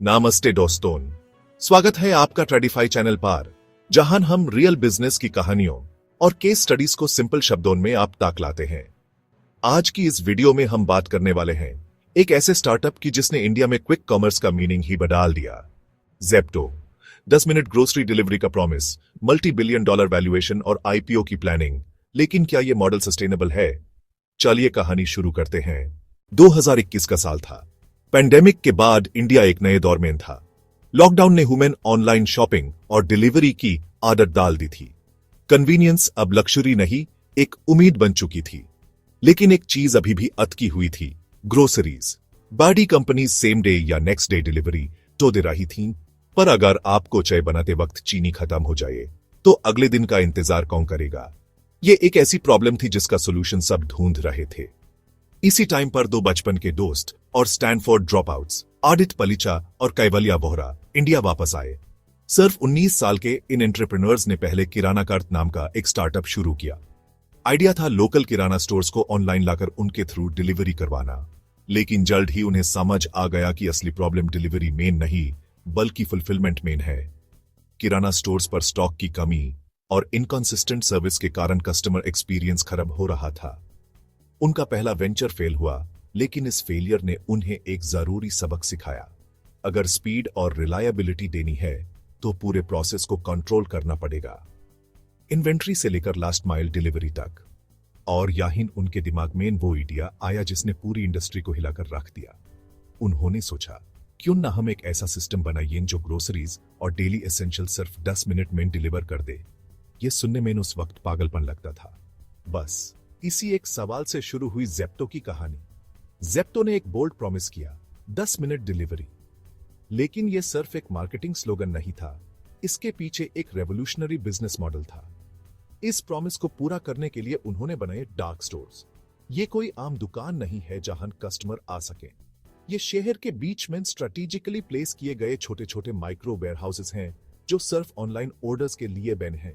नामस्ते दोस्तों, स्वागत है आपका ट्रेडिफाई चैनल पर, जहां हम रियल बिजनेस की कहानियों और केस स्टडीज को सिंपल शब्दों में आप तक लाते हैं। आज की इस वीडियो में हम बात करने वाले हैं एक ऐसे स्टार्टअप की जिसने इंडिया में क्विक कॉमर्स का मीनिंग ही बदल दिया। ज़ेप्टो। 10 मिनट ग्रोसरी डिलीवरी का promise, multi billion dollar valuation और आईपीओ की प्लानिंग। लेकिन क्या यह मॉडल सस्टेनेबल है? चलिए कहानी शुरू करते हैं। 2021 का साल था। पेंडेमिक के बाद इंडिया एक नए दौर में था। लॉकडाउन ने ह्यूमन ऑनलाइन शॉपिंग और डिलीवरी की आदत डाल दी थी। कन्वीनियंस अब लक्जरी नहीं, एक उम्मीद बन चुकी थी। लेकिन एक चीज अभी भी अटकी हुई थी, ग्रोसरीज। बड़ी कंपनी सेम डे या नेक्स्ट डे डिलीवरी तो दे रही थी, पर अगर आपको चाय बनाते वक्त चीनी खत्म हो जाए तो अगले दिन का इंतजार कौन करेगा? ये एक ऐसी प्रॉब्लम थी जिसका सोल्यूशन सब ढूंढ रहे थे। इसी टाइम पर दो बचपन के दोस्त और स्टैनफोर्ड ड्रॉपआउट्स आदित्य पलीचा और कैवल्या वोहरा इंडिया वापस आए। सिर्फ 19 साल के इन एंटरप्रेन्योर्स ने पहले किराना कार्ट नाम का एक स्टार्टअप शुरू किया। आइडिया था लोकल किराना स्टोर्स को ऑनलाइन लाकर उनके थ्रू डिलीवरी करवाना। लेकिन जल्द ही उन्हें समझ आ गया कि असली प्रॉब्लम डिलीवरी मेन नहीं, बल्कि फुलफिलमेंट मेन है। किराना स्टोर्स पर स्टॉक की कमी और इनकंसिस्टेंट सर्विस के कारण कस्टमर एक्सपीरियंस खराब हो रहा था। उनका पहला वेंचर फेल हुआ, लेकिन इस फेलियर ने उन्हें एक जरूरी सबक सिखाया। अगर स्पीड और रिलायबिलिटी देनी है तो पूरे प्रोसेस को कंट्रोल करना पड़ेगा, इन्वेंट्री से लेकर लास्ट माइल डिलीवरी तक। और यही उनके दिमाग में वो आइडिया आया जिसने पूरी इंडस्ट्री को हिलाकर रख दिया। उन्होंने सोचा, क्यों ना हम एक ऐसा सिस्टम बनाइए जो ग्रोसरीज और डेली एसेंशियल सिर्फ 10 मिनट में डिलीवर कर दे। ये सुनने में उस वक्त पागलपन लगता था। बस इसी एक सवाल से शुरू हुई ज़ेप्टो की कहानी। ज़ेप्टो ने एक बोल्ड प्रॉमिस किया, 10 मिनट डिलीवरी। लेकिन यह सिर्फ एक मार्केटिंग स्लोगन नहीं था, इसके पीछे एक रेवोल्यूशनरी बिजनेस मॉडल था। इस प्रॉमिस को पूरा करने के लिए उन्होंने बनाए डार्क स्टोर्स। ये कोई आम दुकान नहीं है जहां कस्टमर आ सके। ये शहर के बीच में स्ट्रेटेजिकली प्लेस किए गए छोटे छोटे माइक्रो वेयर हाउसेस हैं जो सिर्फ ऑनलाइन ऑर्डर्स के लिए बने हैं।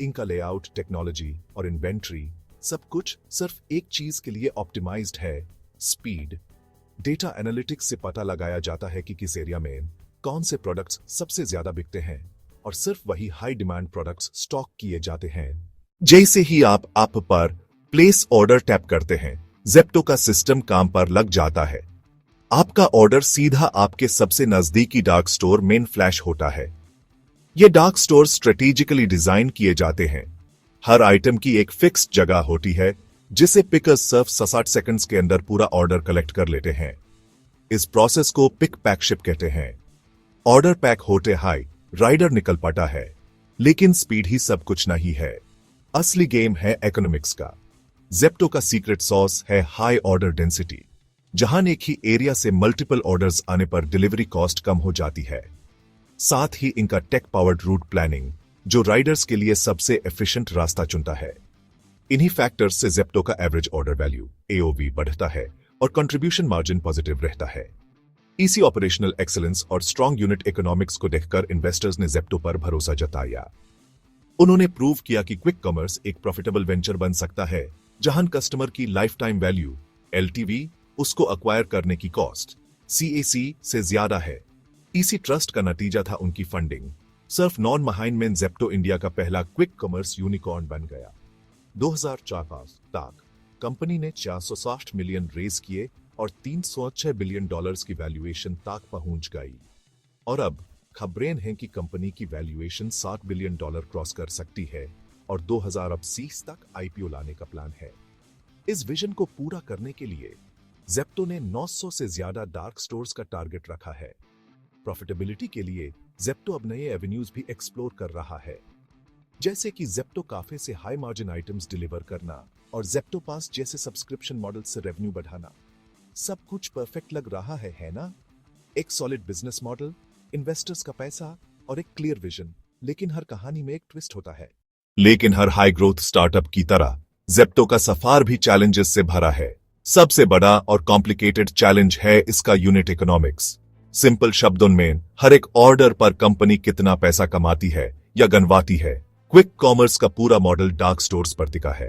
इनका लेआउट, टेक्नोलॉजी और इन्वेंट्री सब कुछ सिर्फ एक चीज के लिए ऑप्टिमाइज्ड है, स्पीड। डेटा एनालिटिक्स से पता लगाया जाता है कि किस एरिया में कौन से प्रोडक्ट्स सबसे ज्यादा बिकते हैं और सिर्फ वही हाई डिमांड प्रोडक्ट्स स्टॉक किए जाते हैं। जैसे ही आप ऐप पर प्लेस ऑर्डर टैप करते हैं, ज़ेप्टो का सिस्टम काम पर लग जाता है। आपका ऑर्डर सीधा आपके सबसे नजदीकी डार्क स्टोर में फ्लैश होता है। ये डार्क स्टोर स्ट्रेटेजिकली डिजाइन किए जाते हैं। हर आइटम की एक फिक्स्ड जगह होती है जिसे पिकर्स सिर्फ 60 सेकंड्स के अंदर पूरा ऑर्डर कलेक्ट कर लेते हैं। इस प्रोसेस को पिक पैक शिप कहते हैं। ऑर्डर पैक होते हाई राइडर निकल पड़ा है। लेकिन स्पीड ही सब कुछ नहीं है, असली गेम है इकोनॉमिक्स का। ज़ेप्टो का सीक्रेट सॉस है हाई ऑर्डर डेंसिटी, जहां एक ही एरिया से मल्टीपल ऑर्डर्स आने पर डिलीवरी कॉस्ट कम हो जाती है। साथ ही इनका टेक पावर्ड रूट प्लानिंग, जो राइडर्स के लिए सबसे एफिशिएंट रास्ता चुनता है। इन्हीं फैक्टर्स से ज़ेप्टो का एवरेज ऑर्डर वैल्यू एओवी बढ़ता है और कंट्रीब्यूशन मार्जिन पॉजिटिव रहता है। इसी ऑपरेशनल एक्सीलेंस और स्ट्रॉन्ग यूनिट इकोनॉमिक्स को देखकर इन्वेस्टर्स ने ज़ेप्टो पर भरोसा जताया। उन्होंने प्रूव किया कि क्विक कॉमर्स एक प्रॉफिटेबल वेंचर बन सकता है, जहां कस्टमर की लाइफ टाइम वैल्यू एलटीवी, उसको अक्वायर करने की कॉस्ट सीएसी से ज्यादा है। इसी ट्रस्ट का नतीजा था उनकी फंडिंग। सिर्फ 9 महीने में ज़ेप्टो इंडिया का पहला क्विक कॉमर्स यूनिकॉर्न बन गया। 2004 तक कंपनी ने 460 मिलियन रेज किए और 306 बिलियन डॉलर्स की वैल्यूएशन तक पहुंच गई। और अब खबरें हैं कि कंपनी की वैल्यूएशन 60 बिलियन डॉलर क्रॉस कर सकती है और 2030 तक आईपीओ लाने का प्लान है। इस विजन को पूरा करने के लिए ज़ेप्टो ने 900 से ज्यादा डार्क स्टोर्स का टारगेट रखा है। प्रॉफिटेबिलिटी के लिए ज़ेप्टो अब नए एवेन्यूज भी एक्सप्लोर कर रहा है, जैसे कि ज़ेप्टो काफे से हाई मार्जिन आइटम्स डिलीवर करना और ज़ेप्टो पास जैसे सब्सक्रिप्शन मॉडल से रेवेन्यू बढ़ाना। सब कुछ परफेक्ट लग रहा है ना? एक सॉलिड बिजनेस मॉडल, इन्वेस्टर्स का पैसा और एक क्लियर विजन। लेकिन हर कहानी में एक ट्विस्ट होता है। लेकिन हर हाई ग्रोथ स्टार्टअप की तरह ज़ेप्टो का सफर भी चैलेंजेस से भरा है। सबसे बड़ा और कॉम्प्लिकेटेड चैलेंज है इसका यूनिट इकोनॉमिक्स। सिंपल शब्दों में, हर एक ऑर्डर पर कंपनी कितना पैसा कमाती है या गनवाती है। क्विक कॉमर्स का पूरा मॉडल डार्क स्टोर्स पर टिका है।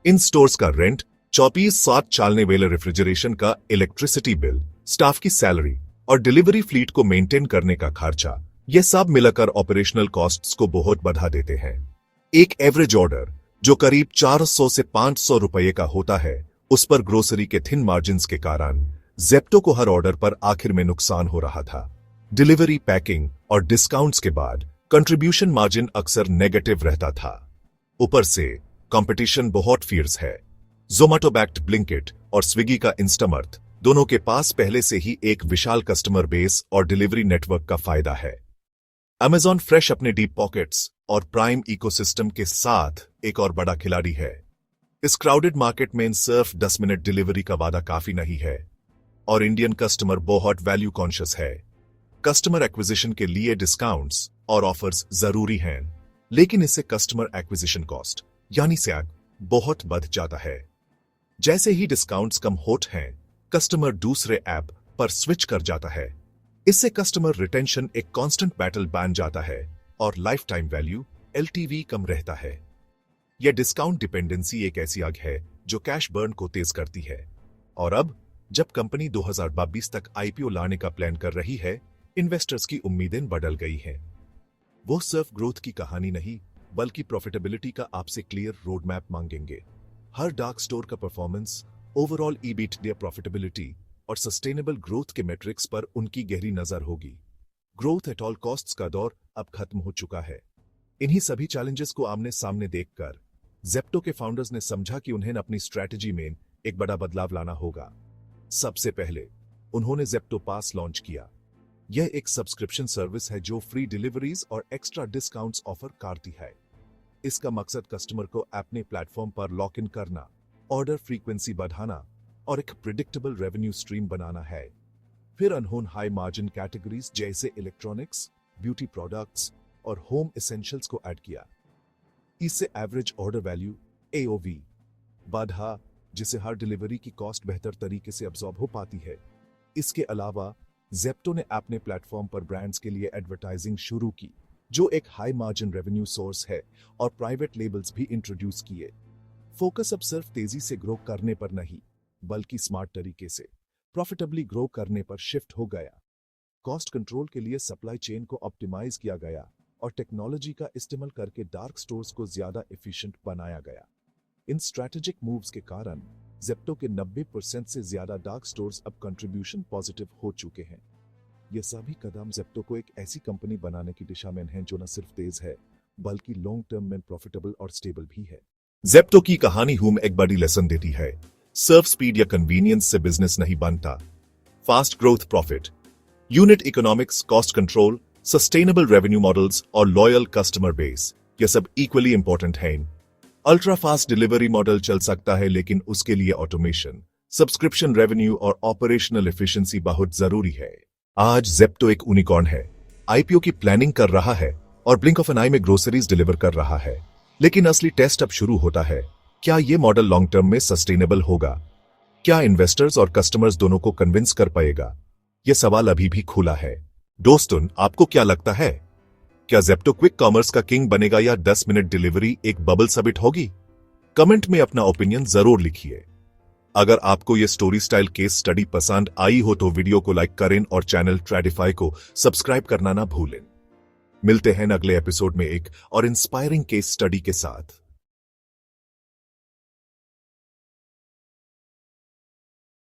इन स्टोर्स का रेंट, 24/7 चलने वाले रेफ्रिजरेशन का इलेक्ट्रिसिटी बिल, स्टाफ की सैलरी और डिलीवरी फ्लीट को मेंटेन करने का खर्चा, ये सब मिलकर ऑपरेशनल कॉस्ट्स को बहुत बढ़ा देते हैं। एक एवरेज ऑर्डर जो करीब 400 से 500 रुपये का होता है, उस पर ग्रोसरी के थिन मार्जिन्स के कारण जेप्टो को हर ऑर्डर पर आखिर में नुकसान हो रहा था। डिलीवरी, पैकिंग और डिस्काउंट्स के बाद कंट्रीब्यूशन मार्जिन अक्सर नेगेटिव रहता था। ऊपर से कंपटीशन बहुत फियर्स है। जोमैटो बैक्ड ब्लिंकिट और स्विगी का इंस्टामार्ट दोनों के पास पहले से ही एक विशाल कस्टमर बेस और डिलीवरी नेटवर्क का फायदा है। अमेजॉन फ्रेश अपने डीप पॉकेट्स और प्राइम इकोसिस्टम के साथ एक और बड़ा खिलाड़ी है। इस क्राउडेड मार्केट में सिर्फ 10 मिनट डिलीवरी का वादा काफी नहीं है और इंडियन कस्टमर बहुत वैल्यू कॉन्शियस है। कस्टमर एक्विजिशन के लिए डिस्काउंट्स और ऑफर्स जरूरी हैं, लेकिन इससे कस्टमर एक्विजिशन कॉस्ट यानी सैग बहुत बढ़ जाता है। जैसे ही डिस्काउंट्स कम होते हैं, कस्टमर दूसरे ऐप पर स्विच कर जाता है। इससे कस्टमर रिटेंशन एक कांस्टेंट बैटल बन जाता है और लाइफ टाइम वैल्यू LTV कम रहता है। यह डिस्काउंट डिपेंडेंसी एक ऐसी आग है जो कैश बर्न को तेज करती है। और अब जब कंपनी 2022 तक IPO लाने का प्लान कर रही है, इन्वेस्टर्स की उम्मीदें बदल गई हैं। वो सिर्फ ग्रोथ की कहानी नहीं, बल्कि प्रॉफिटेबिलिटी का आपसे क्लियर रोड मैप मांगेंगे। हर डार्क स्टोर का परफॉर्मेंस, ओवरऑल EBITDA प्रॉफिटेबिलिटी और सस्टेनेबल ग्रोथ के मैट्रिक्स पर उनकी गहरी नजर होगी। ग्रोथ एट ऑल कॉस्ट्स का दौर अब खत्म हो चुका है। इन्हीं सभी चैलेंजेस को आमने सामने देखकर जेप्टो के फाउंडर्स ने समझा कि उन्हें अपनी स्ट्रैटेजी में एक बड़ा बदलाव लाना होगा। सबसे पहले उन्होंने जेप्टो पास लॉन्च किया। यह एक सब्सक्रिप्शन सर्विस है जो फ्री डिलीवरीज और एक्स्ट्रा डिस्काउंट्स ऑफर करती है। इसका मकसद कस्टमर को अपने प्लेटफॉर्म पर लॉक इन करना, ऑर्डर फ्रीक्वेंसी बढ़ाना और एक प्रिडिक्टेबल रेवेन्यू स्ट्रीम बनाना है। फिर उन्होंने हाई मार्जिन कैटेगरीज जैसे इलेक्ट्रॉनिक्स, ब्यूटी प्रोडक्ट्स और होम एसेंशियल्स को ऐड किया। इससे एवरेज ऑर्डर वैल्यू AOV बढ़ा, जिससे हर डिलीवरी की कॉस्ट बेहतर तरीके से अब्सॉर्ब हो पाती है। इसके अलावा जेप्टो ने अपने प्लेटफॉर्म पर ब्रांड्स के लिए एडवर्टाइजिंग शुरू की, जो एक हाई मार्जिन रेवेन्यू सोर्स है, और प्राइवेट लेबल्स भी इंट्रोड्यूस किए। फोकस अब सिर्फ तेजी से ग्रो करने पर नहीं, बल्कि स्मार्ट तरीके से प्रॉफिटेबली ग्रो करने पर शिफ्ट हो गया। कॉस्ट कंट्रोल के लिए सप्लाई चेन को ऑप्टिमाइज किया गया और टेक्नोलॉजी का इस्तेमाल करके डार्क स्टोर्स को ज्यादा एफिशिएंट बनाया गया। इन स्ट्रैटेजिक मूव्स के कारण जेप्टो के 90% से ज्यादा डार्क स्टोर्स अब कंट्रीब्यूशन पॉजिटिव हो चुके हैं। ये सभी कदम जेप्टो को एक ऐसी कंपनी बनाने की दिशा में हैं जो न सिर्फ तेज है, बल्कि लॉन्ग टर्म में प्रॉफिटेबल और स्टेबल भी है। जेप्टो की कहानी हमें एक बड़ी लेसन देती है। सिर्फ स्पीड या कन्वीनियंस से बिजनेस नहीं बनता। Fast growth, profit, unit economics, cost control, sustainable revenue models और लॉयल कस्टमर बेस, ये सब इक्वली इंपॉर्टेंट हैं। अल्ट्रा फास्ट डिलीवरी मॉडल चल सकता है, लेकिन उसके लिए ऑटोमेशन, सब्सक्रिप्शन रेवेन्यू और ऑपरेशनल एफिशिएंसी बहुत जरूरी है। आज जेप्टो एक यूनिकॉर्न है, IPO की प्लानिंग कर रहा है और ब्लिंक ऑफ एन आई में ग्रोसरीज डिलीवर कर रहा है। लेकिन असली टेस्ट अब शुरू होता है। क्या ये मॉडल लॉन्ग टर्म में सस्टेनेबल होगा? क्या इन्वेस्टर्स और कस्टमर्स दोनों को कन्विंस कर पाएगा? यह सवाल अभी भी खुला है। दोस्तों, आपको क्या लगता है? क्या जेप्टो क्विक कॉमर्स का किंग बनेगा या 10 मिनट डिलीवरी एक बबल सबिट होगी? कमेंट में अपना ओपिनियन जरूर लिखिए। अगर आपको यह स्टोरी स्टाइल केस स्टडी पसंद आई हो तो वीडियो को लाइक करें और चैनल ट्रेडिफाई को सब्सक्राइब करना ना भूलें। मिलते हैं अगले एपिसोड में एक और इंस्पायरिंग केस स्टडी के साथ।